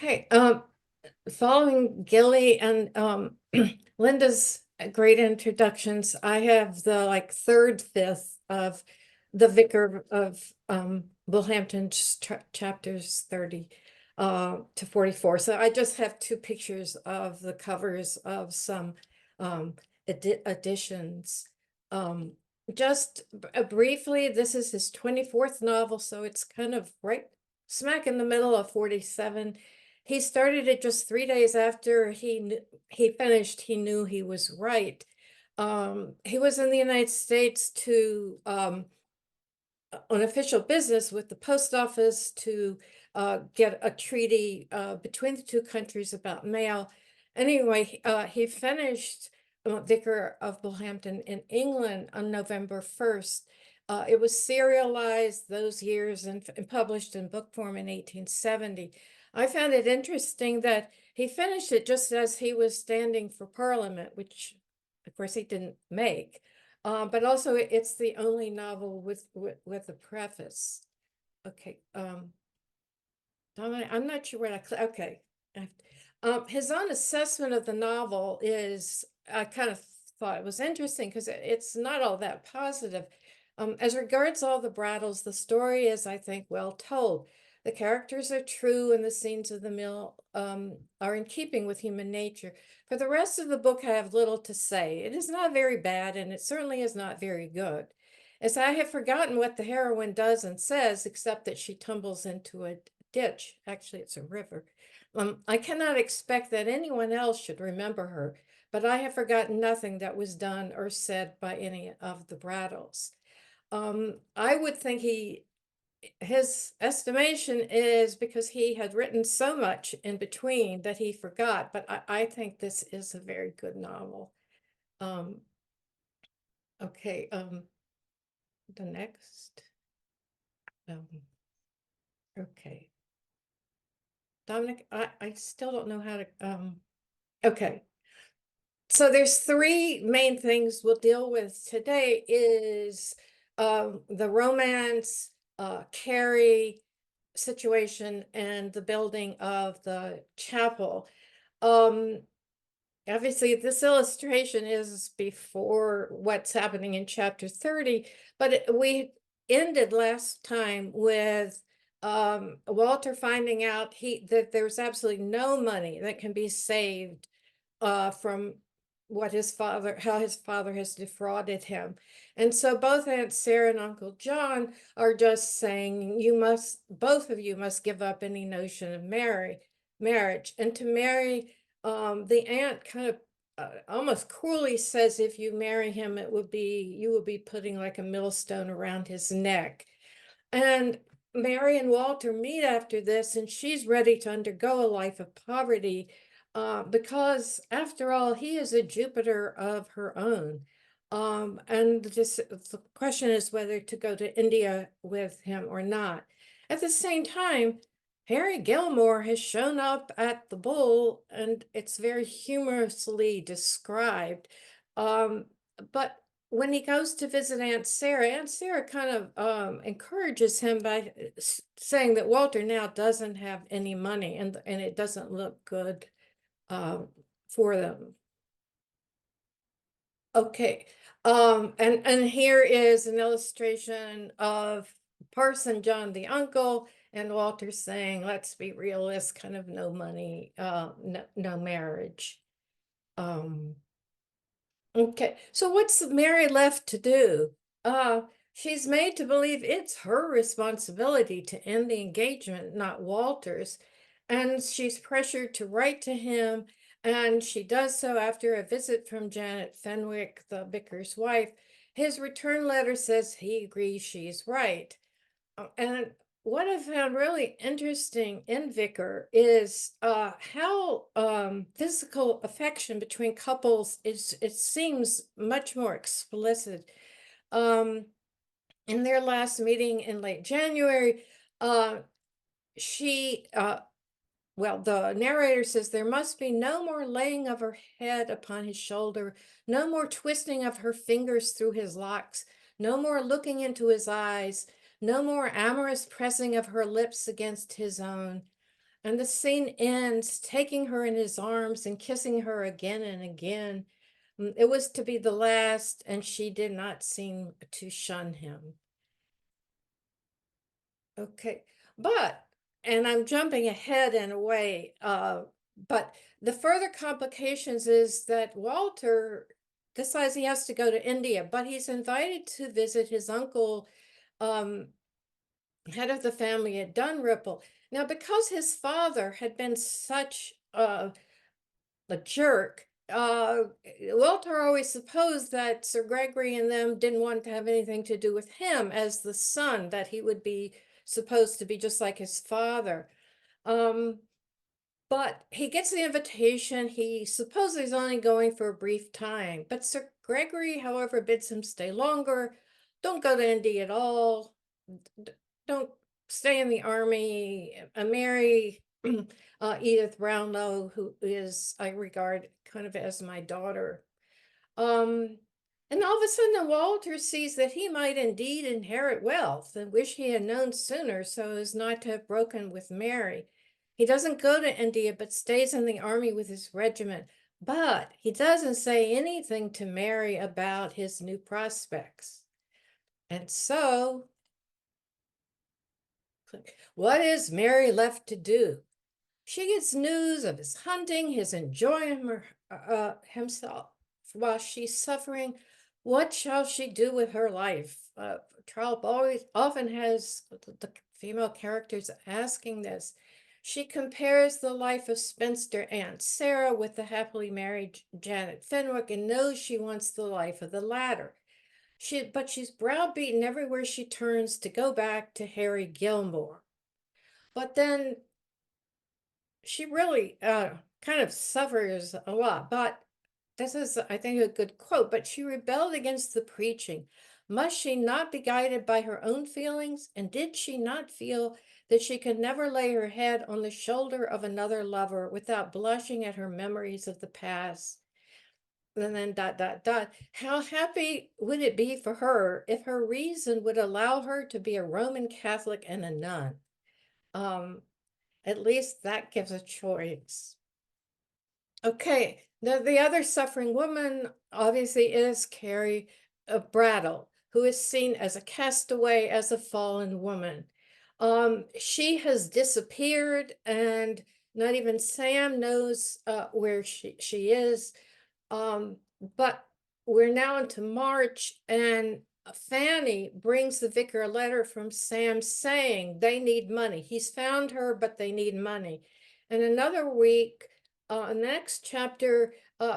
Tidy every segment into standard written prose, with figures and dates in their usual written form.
Okay, following Gilly and Linda's great introductions, I have the third fifth of the Vicar of Bullhampton chapters 30 to 44. So I just have two pictures of the covers of some editions. Um, just briefly, this is his 24th novel, so it's kind of right smack in the middle of 47. He started it just 3 days after he finished. He knew he was right. He was in the United States to on official business with the post office to get a treaty between the two countries about mail. Anyway, he finished Vicar of Bullhampton in England on November 1st. It was serialized those years and published in book form in 1870. I found it interesting that he finished it just as he was standing for Parliament, which of course he didn't make. But also it's the only novel with a preface. Okay. I'm not sure what okay. His own assessment of the novel is, I kind of thought it was interesting because it's not all that positive. As regards all the Brattles, the story is, I think, well told. The characters are true and the scenes of the mill are in keeping with human nature. For the rest of the book, I have little to say. It is not very bad, and it certainly is not very good. As I have forgotten what the heroine does and says, except that she tumbles into a ditch. Actually, it's a river. I cannot expect that anyone else should remember her, but I have forgotten nothing that was done or said by any of the Brattles. I would think his estimation is because he had written so much in between that he forgot, but I think this is a very good novel. Um, okay, the next. Um, okay. Dominic, I still don't know how to, okay. So there's three main things we'll deal with today is the romance, Carrie situation, and the building of the chapel. Obviously, this illustration is before what's happening in chapter 30, but we ended last time with Walter finding out that there's absolutely no money that can be saved from how his father has defrauded him. And so both Aunt Sarah and Uncle John are just saying, both of you must give up any notion of marriage. And to marry, the aunt kind of almost cruelly says, if you marry him, you will be putting like a millstone around his neck. And Mary and Walter meet after this, and she's ready to undergo a life of poverty because, after all, he is a Jupiter of her own. And the question is whether to go to India with him or not. At the same time, Harry Gilmore has shown up at the Bull, and it's very humorously described. But when he goes to visit Aunt Sarah kind of encourages him by saying that Walter now doesn't have any money and it doesn't look good for them. Okay. And here is an illustration of Parson John the uncle and Walter saying, let's be realists, kind of no money, no marriage. Okay, so what's Mary left to do? She's made to believe it's her responsibility to end the engagement, not Walter's. And she's pressured to write to him, and she does so after a visit from Janet Fenwick, the vicar's wife. His return letter says he agrees she's right. And what I found really interesting in Vicar is how physical affection between couples it seems much more explicit. Um, in their last meeting in late January, she well, the narrator says there must be no more laying of her head upon his shoulder, no more twisting of her fingers through his locks, no more looking into his eyes, no more amorous pressing of her lips against his own. And the scene ends taking her in his arms and kissing her again and again. It was to be the last, and she did not seem to shun him. Okay, but, and I'm jumping ahead in a way, but the further complications is that Walter decides he has to go to India, but he's invited to visit his uncle, um, head of the family at Dunripple. Now, because his father had been such a jerk, Walter always supposed that Sir Gregory and them didn't want to have anything to do with him as the son, that he would be supposed to be just like his father. Um, but he gets the invitation. He supposedly is only going for a brief time, but Sir Gregory, however, bids him stay longer. Don't go to India at all. Don't stay in the army. Marry Edith Brownlow, who is, I regard kind of as my daughter. Um, and all of a sudden, Walter sees that he might indeed inherit wealth and wish he had known sooner so as not to have broken with Mary. He doesn't go to India, but stays in the army with his regiment. But he doesn't say anything to Mary about his new prospects. And so, what is Mary left to do? She gets news of his hunting, his enjoying himself while she's suffering. What shall she do with her life? Trollope always often has the female characters asking this. She compares the life of spinster Aunt Sarah with the happily married Janet Fenwick and knows she wants the life of the latter. But she's browbeaten everywhere she turns to go back to Harry Gilmore. But then she really kind of suffers a lot. But this is, I think, a good quote. But she rebelled against the preaching. Must she not be guided by her own feelings? And did she not feel that she could never lay her head on the shoulder of another lover without blushing at her memories of the past? And then dot, dot, dot. How happy would it be for her if her reason would allow her to be a Roman Catholic and a nun? Um, at least that gives a choice. Okay, the other suffering woman obviously is Carrie Brattle, who is seen as a castaway, as a fallen woman. She has disappeared, and not even Sam knows where she is. Um, but we're now into March, and Fanny brings the vicar a letter from Sam saying they need money. He's found her, but they need money. And another week, next chapter,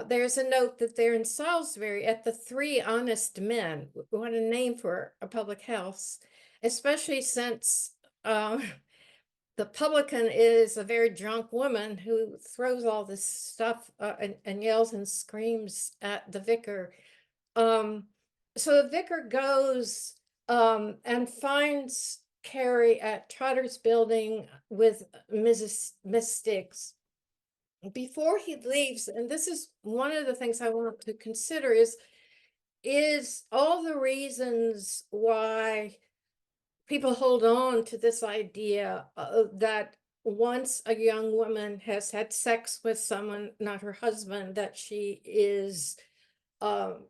there's a note that they're in Salisbury at the Three Honest Men. What a name for a public house, especially since the publican is a very drunk woman who throws all this stuff and yells and screams at the vicar. So the vicar goes and finds Carrie at Trotter's building with Miss Stiggs. Before he leaves, and this is one of the things I want to consider, is all the reasons why people hold on to this idea that once a young woman has had sex with someone, not her husband, that she is um,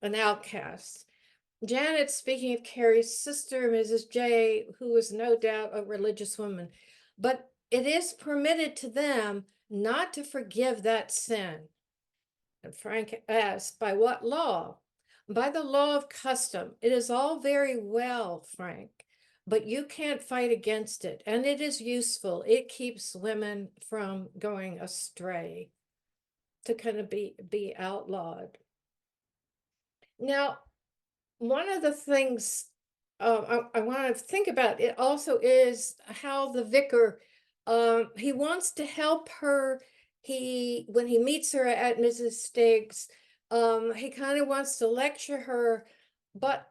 an outcast. Janet, speaking of Carrie's sister, Mrs. J, who is no doubt a religious woman, but it is permitted to them not to forgive that sin. And Frank asked, by what law? By the law of custom. It is all very well, Frank, but you can't fight against it. And it is useful. It keeps women from going astray, to kind of be outlawed. Now, one of the things I want to think about it also is how the vicar, he wants to help her. When he meets her at Mrs. Stiggs, he kind of wants to lecture her, but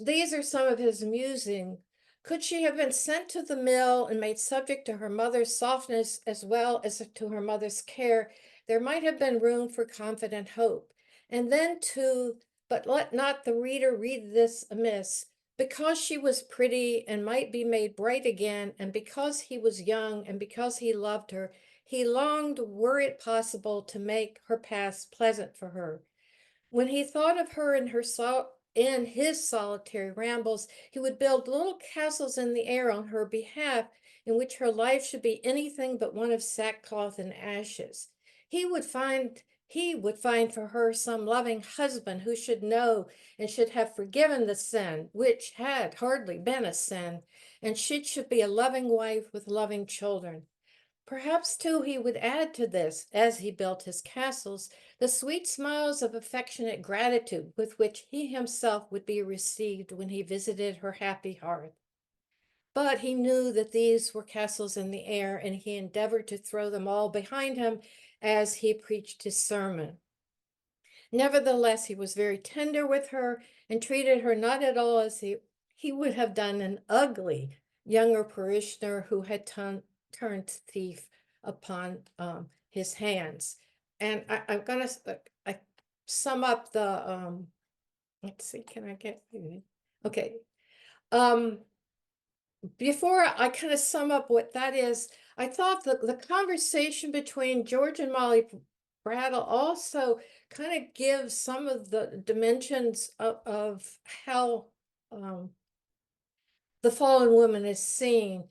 these are some of his musing. Could she have been sent to the mill and made subject to her mother's softness as well as to her mother's care, there might have been room for confident hope. And then to but let not the reader read this amiss. Because she was pretty and might be made bright again, and because he was young and because he loved her, he longed, were it possible, to make her past pleasant for her. When he thought of her in his solitary rambles, he would build little castles in the air on her behalf, in which her life should be anything but one of sackcloth and ashes. He would find for her some loving husband who should know and should have forgiven the sin, which had hardly been a sin, and she should be a loving wife with loving children. Perhaps, too, he would add to this, as he built his castles, the sweet smiles of affectionate gratitude with which he himself would be received when he visited her happy hearth. But he knew that these were castles in the air, and he endeavored to throw them all behind him as he preached his sermon. Nevertheless, he was very tender with her and treated her not at all as he would have done an ugly younger parishioner who had turned thief upon his hands. And I'm going to sum up let's see, can I get, okay. Um, Before I kind of sum up what that is, I thought that the conversation between George and Molly Brattle also kind of gives some of the dimensions of how the fallen woman is seen.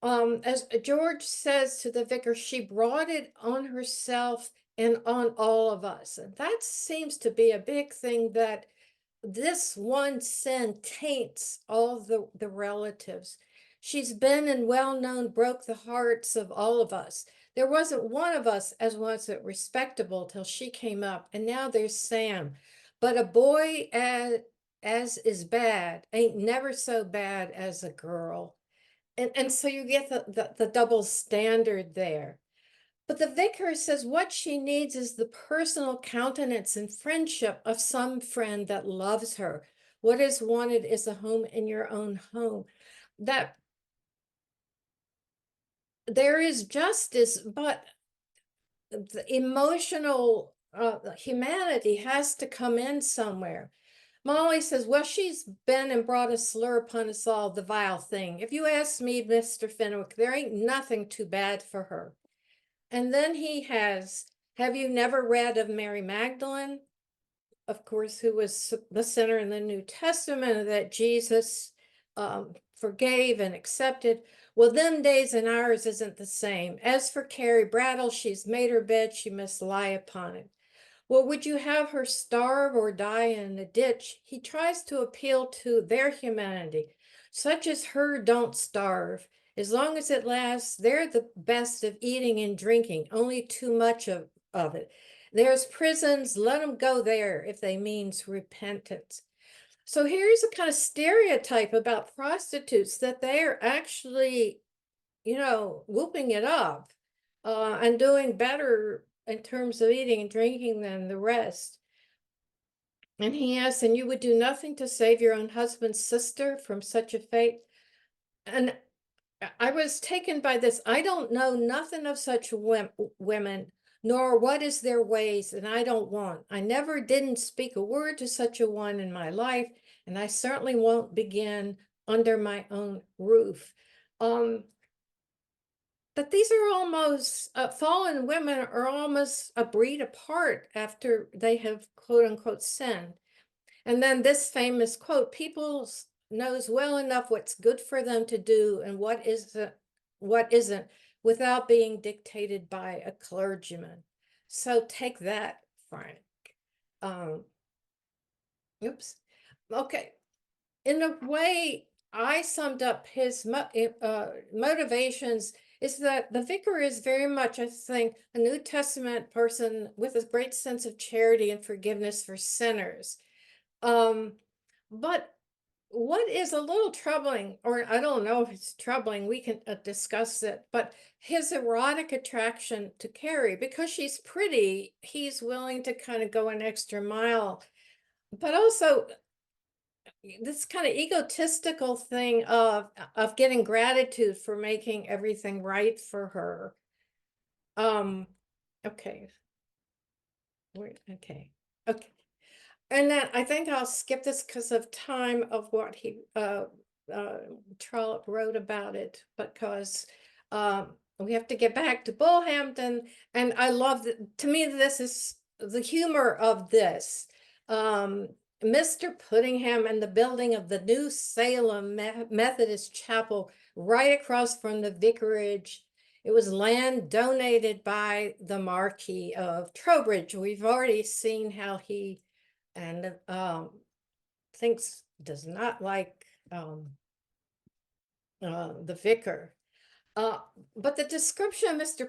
As George says to the vicar, she brought it on herself and on all of us. And that seems to be a big thing, that this one sin taints all the relatives. She's been and well known broke the hearts of all of us. There wasn't one of us as wasn't respectable till she came up, and now there's Sam. But a boy as is bad ain't never so bad as a girl. And so you get the double standard there. But the vicar says what she needs is the personal countenance and friendship of some friend that loves her. What is wanted is a home in your own home. That there is justice, but the emotional humanity has to come in somewhere. Molly says, well, she's been and brought a slur upon us all, the vile thing. If you ask me, Mr. Fenwick, there ain't nothing too bad for her. And then he has, have you never read of Mary Magdalene? Of course, who was the sinner in the New Testament that Jesus forgave and accepted. Well, them days and ours isn't the same. As for Carrie Brattle, she's made her bed, she must lie upon it. Well, would you have her starve or die in a ditch? He tries to appeal to their humanity. Such as her don't starve. As long as it lasts, they're the best of eating and drinking, only too much of it. There's prisons, let them go there if they means repentance. So here's a kind of stereotype about prostitutes, that they're actually, whooping it up and doing better in terms of eating and drinking than the rest. And he asks, and you would do nothing to save your own husband's sister from such a fate? And I was taken by this. I don't know nothing of such women, nor what is their ways, and I don't want. I never didn't speak a word to such a one in my life, and I certainly won't begin under my own roof. But these are almost, fallen women are almost a breed apart after they have quote unquote sinned. And then this famous quote, people knows well enough what's good for them to do and what isn't, without being dictated by a clergyman. So take that, Frank. Um, oops. Okay. In a way, I summed up his motivations is that the vicar is very much, I think, a New Testament person with a great sense of charity and forgiveness for sinners. But what is a little troubling, or I don't know if it's troubling, we can discuss it, but his erotic attraction to Carrie, because she's pretty, he's willing to kind of go an extra mile. But also this kind of egotistical thing of getting gratitude for making everything right for her. Okay. Okay. Okay. And then I think I'll skip this because of time of what he uh Trollope wrote about it, because we have to get back to Bullhampton. And I love that. To me, this is the humor of this. Um Mr. Puddingham and the building of the New Salem Methodist Chapel right across from the vicarage. It was land donated by the Marquis of Trowbridge. We've already seen how he and thinks does not like the vicar. Uh, but the description of Mr.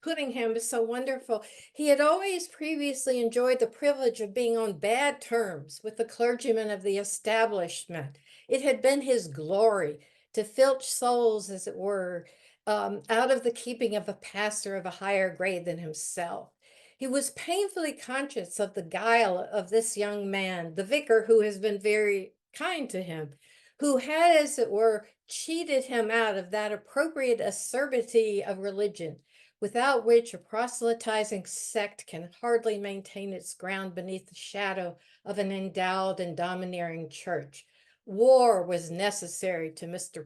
Puddingham is so wonderful. He had always previously enjoyed the privilege of being on bad terms with the clergymen of the establishment. It had been his glory to filch souls, as it were, out of the keeping of a pastor of a higher grade than himself. He was painfully conscious of the guile of this young man, the vicar, who has been very kind to him, who had, as it were, cheated him out of that appropriate acerbity of religion, without which a proselytizing sect can hardly maintain its ground beneath the shadow of an endowed and domineering church. War was necessary to Mr.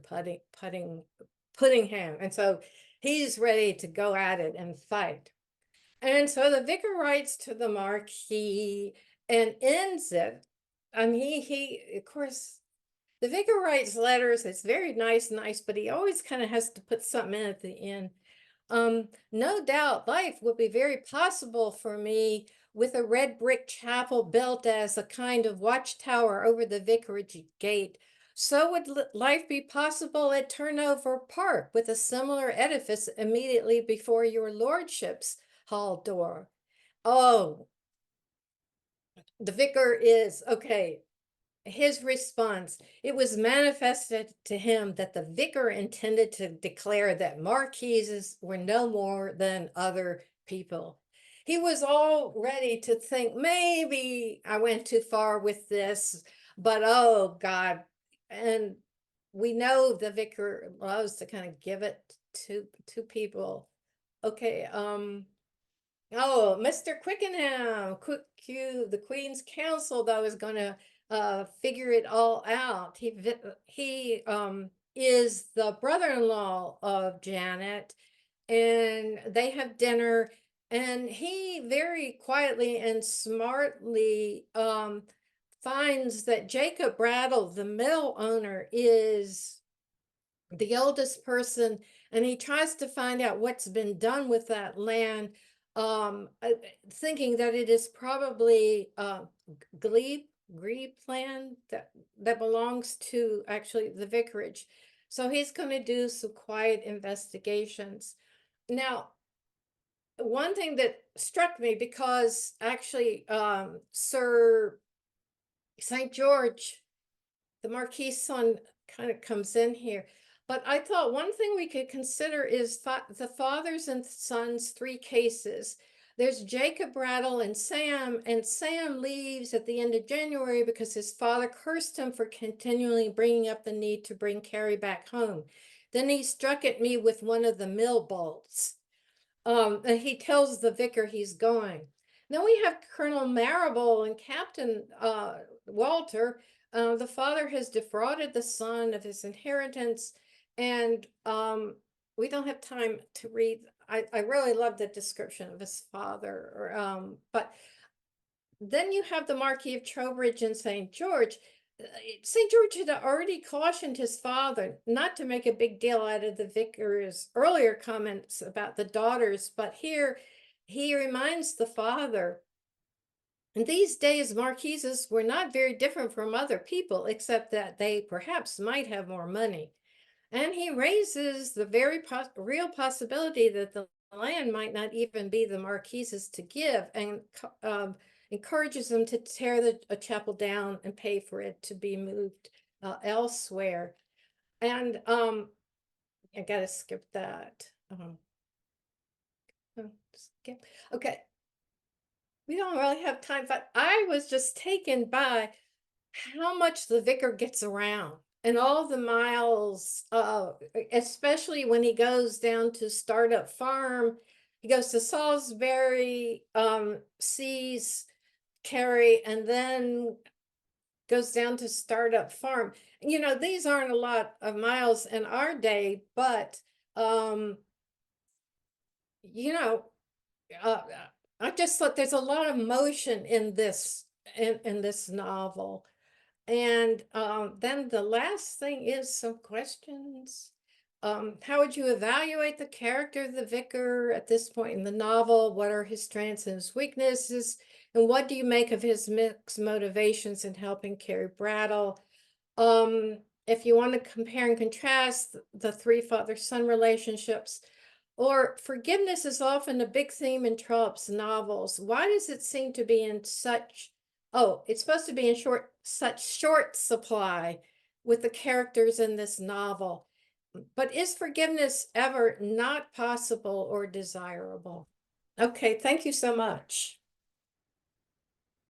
Puddingham, and so he's ready to go at it and fight. And so the vicar writes to the Marquis and ends it. I mean, he of course, the vicar writes letters. It's very nice, but he always kind of has to put something in at the end. No doubt life would be very possible for me with a red brick chapel built as a kind of watchtower over the vicarage gate. So would life be possible at Turnover Park with a similar edifice immediately before your lordship's hall door. Oh, the vicar is okay. His response: it was manifested to him that the vicar intended to declare that marquises were no more than other people. He was all ready to think, maybe I went too far with this, but oh God. And we know the vicar loves to kind of give it to people. Okay, oh, Mr. Quickenham, the Queen's Counsel, though, is going to figure it all out. He is the brother-in-law of Janet, and they have dinner, and he very quietly and smartly finds that Jacob Brattle, the mill owner, is the oldest person, and he tries to find out what's been done with that land, thinking that it is probably glebe land that belongs to actually the vicarage. So he's going to do some quiet investigations. Now, one thing that struck me, because actually Sir St. George, the Marquis' son, kind of comes in here. But I thought one thing we could consider is the fathers and sons three cases. There's Jacob Brattle and Sam leaves at the end of January because his father cursed him for continually bringing up the need to bring Carrie back home. Then he struck at me with one of the mill bolts. And he tells the vicar he's going. Then we have Colonel Marrable and Captain Walter. The father has defrauded the son of his inheritance, and we don't have time to read. I really love the description of his father, but then you have the Marquis of Trowbridge and St. George. St. George had already cautioned his father not to make a big deal out of the vicar's earlier comments about the daughters, but here he reminds the father, in these days, marquises were not very different from other people, except that they perhaps might have more money. And he raises the very real possibility that the land might not even be the marquise's to give, and encourages them to tear a chapel down and pay for it to be moved elsewhere. And I gotta skip that. Skip. Okay, we don't really have time, but I was just taken by how much the vicar gets around and all the miles, especially when he goes down to Startup Farm. He goes to Salisbury, sees Carrie, and then goes down to Startup Farm. These aren't a lot of miles in our day, but um, you know, I just thought there's a lot of motion in this novel. And then the last thing is some questions. How would you evaluate the character of the vicar at this point in the novel? What are his strengths and his weaknesses? And what do you make of his mixed motivations in helping Carrie Brattle? If you want to compare and contrast the three father-son relationships, or forgiveness is often a big theme in Trollope's novels. Why does it seem to be in it's supposed to be in such short supply with the characters in this novel? But is forgiveness ever not possible or desirable? Okay, thank you so much.